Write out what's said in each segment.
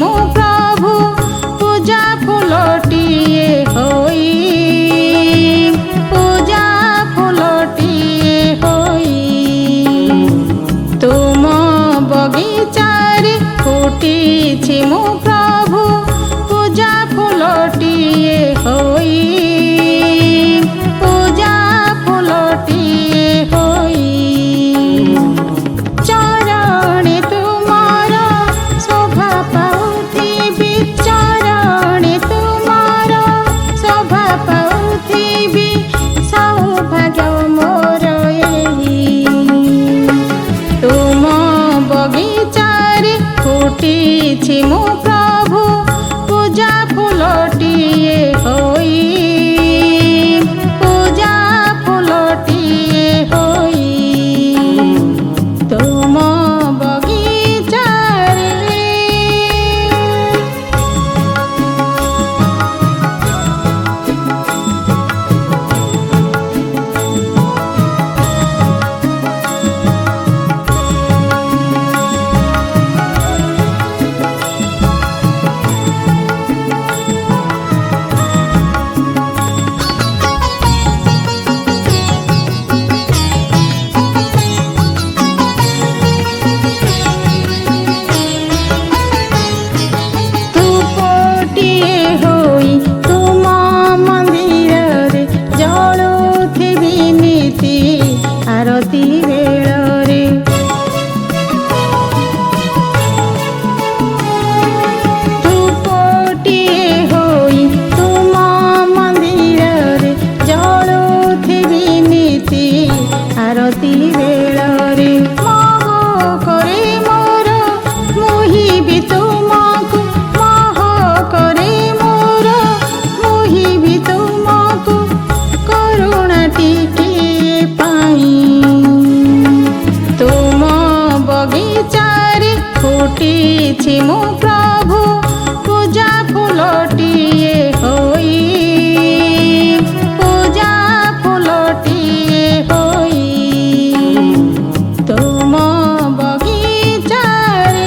मो प्रभु पूजा फूलटिए होई पूजा फूलटिए होई तुम बगीचारे फुटिछि मो प्रभु पूजा फूलटिए होई पूजा फूलटिए होई चरणे तुमार शोभा पाउथिबि चरणे तुमार शोभा पाउथिबि सौभाग्य मोर एही तुम बगीचारे फुटिछि मो प्रभु पूजा फूलटिए होई पूजा फूलटिए होई तुम बगीचारे आरती बेଳରେ धूपटिए होई तुम मंदिରରେ जळुथिबि नीति आरती बेଳରେ मोह करे मोर मुहिबि तुमको मोह करे मोर मुहिबि तुमको करुणा टिकिए पाई तुम बगीचारे फुटिछि मो प्रभु पूजा फूलटिए होई पूजा फूलटिए होई तुम बगीचारे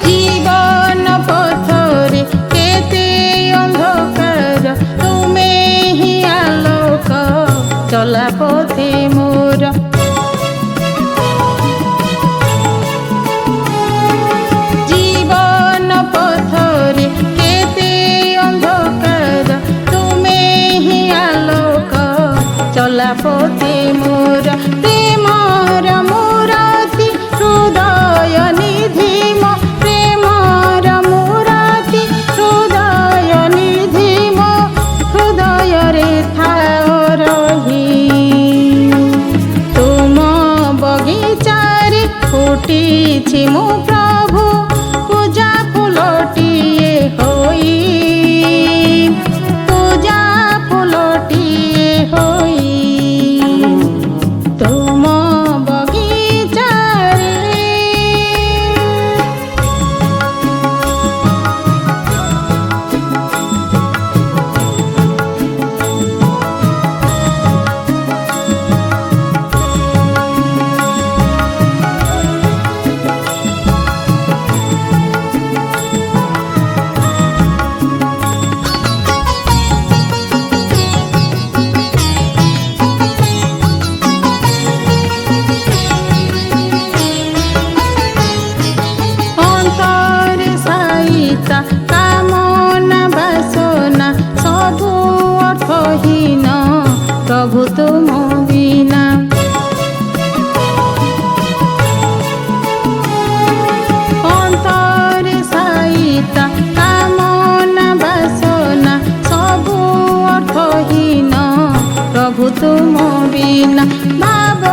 जीवन पथरे केते अंधकार तुमे ही आलोक चला पथे मोर जीवन पथरे केते अंधकार तुमे ही आलोक चला पथे मोर प्रेमर मूरति हृदय निधि मो प्रेमर मूरति हृदय निधि मो हृदय रे थाओ रही तुम बगीचारे फुटिछि मो प्रभु पूजा फूलटिए होई पूजा फूलटिए होई तुम बगीचारे कामना बासना सबु अर्थहीन प्रभु तुम बिना अंतरे साईता कामना बासना सबु अर्थहीन प्रभु तुम बिना भाव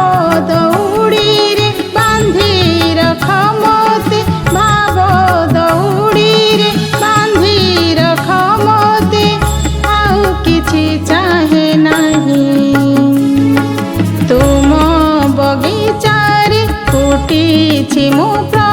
दौड़ी रे बांधी रख मते भाव କିଛି ମୁଁ